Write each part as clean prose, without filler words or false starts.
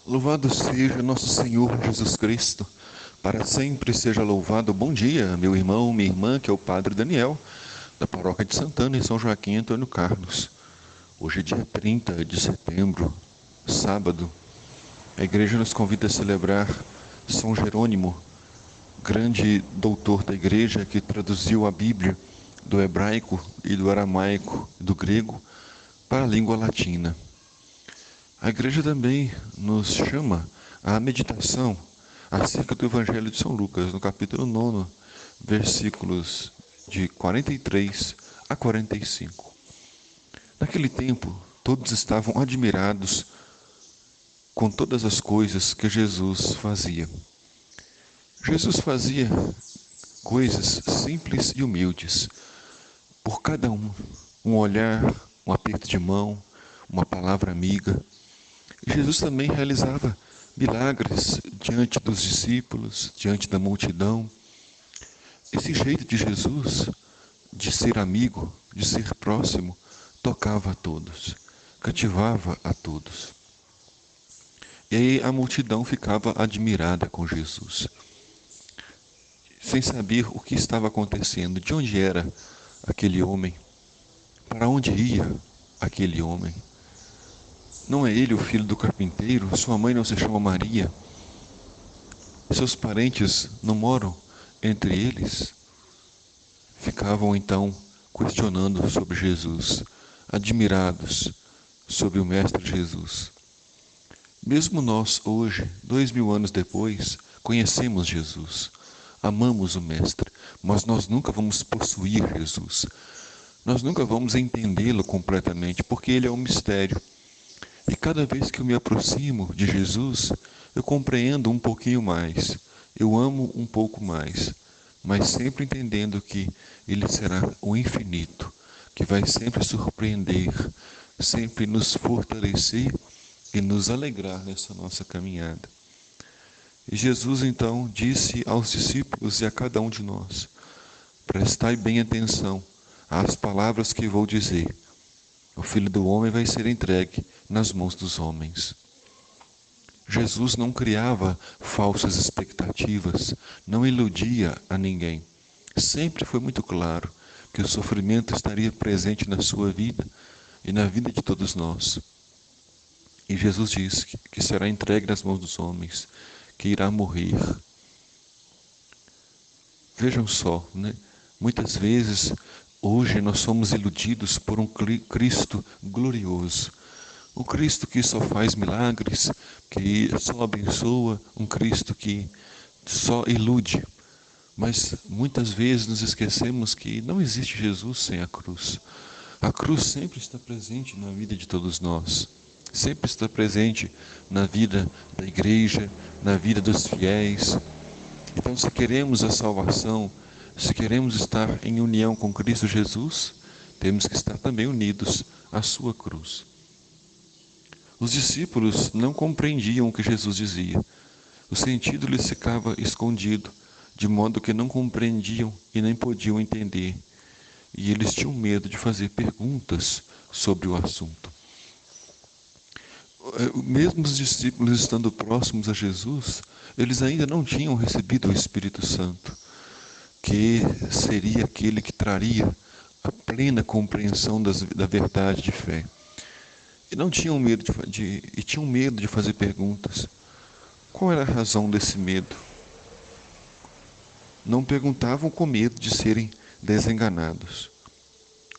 Louvado seja nosso Senhor Jesus Cristo, para sempre seja louvado. Bom dia, meu irmão, minha irmã, que é o Padre Daniel, da Paróquia de Santana, em São Joaquim Antônio Carlos. Hoje é dia 30 de setembro, sábado. A igreja nos convida a celebrar São Jerônimo, grande doutor da igreja que traduziu a Bíblia do hebraico e do aramaico e do grego para a língua latina. A igreja também nos chama à meditação acerca do Evangelho de São Lucas, no capítulo 9, versículos de 43 a 45. Naquele tempo, todos estavam admirados com todas as coisas que Jesus fazia. Jesus fazia coisas simples e humildes, por cada um olhar, um aperto de mão, uma palavra amiga. Jesus também realizava milagres diante dos discípulos, diante da multidão. Esse jeito de Jesus, de ser amigo, de ser próximo, tocava a todos, cativava a todos. E aí a multidão ficava admirada com Jesus, sem saber o que estava acontecendo, de onde era aquele homem, para onde ia aquele homem. Não é ele o filho do carpinteiro? Sua mãe não se chama Maria? Seus parentes não moram entre eles? Ficavam então questionando sobre Jesus, admirados sobre o Mestre Jesus. Mesmo nós hoje, 2000 anos depois, conhecemos Jesus, amamos o Mestre, mas nós nunca vamos possuir Jesus. Nós nunca vamos entendê-lo completamente, porque ele é um mistério. E cada vez que eu me aproximo de Jesus, eu compreendo um pouquinho mais, eu amo um pouco mais, mas sempre entendendo que Ele será o infinito, que vai sempre surpreender, sempre nos fortalecer e nos alegrar nessa nossa caminhada. E Jesus então disse aos discípulos e a cada um de nós: prestai bem atenção às palavras que vou dizer. O Filho do Homem vai ser entregue nas mãos dos homens. Jesus não criava falsas expectativas, não iludia a ninguém. Sempre foi muito claro que o sofrimento estaria presente na sua vida e na vida de todos nós. E Jesus disse que será entregue nas mãos dos homens, que irá morrer. Vejam só, né? Muitas vezes, hoje nós somos iludidos por um Cristo glorioso. Um Cristo que só faz milagres, que só abençoa, um Cristo que só ilude. Mas muitas vezes nos esquecemos que não existe Jesus sem a cruz. A cruz sempre está presente na vida de todos nós. Sempre está presente na vida da igreja, na vida dos fiéis. Então, se queremos a salvação, se queremos estar em união com Cristo Jesus, temos que estar também unidos à sua cruz. Os discípulos não compreendiam o que Jesus dizia. O sentido lhes ficava escondido, de modo que não compreendiam e nem podiam entender. E eles tinham medo de fazer perguntas sobre o assunto. Mesmo os discípulos estando próximos a Jesus, eles ainda não tinham recebido o Espírito Santo, que seria aquele que traria a plena compreensão da verdade de fé. E não tinham medo e tinham medo de fazer perguntas. Qual era a razão desse medo? Não perguntavam com medo de serem desenganados,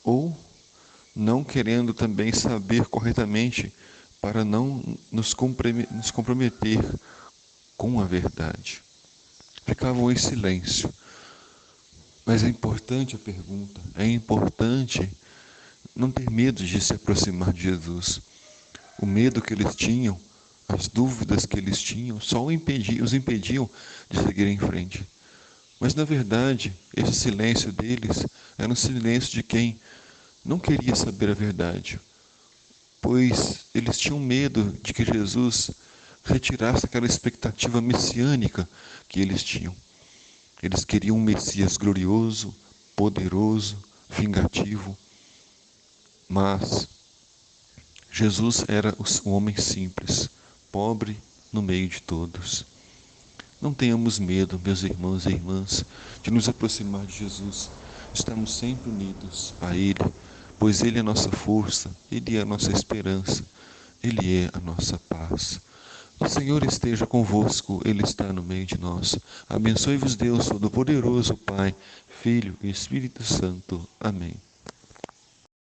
ou não querendo também saber corretamente para não nos comprometer com a verdade. Ficavam em silêncio. Mas é importante a pergunta, é importante não ter medo de se aproximar de Jesus. O medo que eles tinham, as dúvidas que eles tinham, só os impediam de seguir em frente. Mas, na verdade, esse silêncio deles era um silêncio de quem não queria saber a verdade, pois eles tinham medo de que Jesus retirasse aquela expectativa messiânica que eles tinham. Eles queriam um Messias glorioso, poderoso, vingativo, mas Jesus era um homem simples, pobre no meio de todos. Não tenhamos medo, meus irmãos e irmãs, de nos aproximar de Jesus. Estamos sempre unidos a Ele, pois Ele é a nossa força, Ele é a nossa esperança, Ele é a nossa paz. O Senhor esteja convosco, Ele está no meio de nós. Abençoe-vos Deus Todo-Poderoso, Pai, Filho e Espírito Santo. Amém.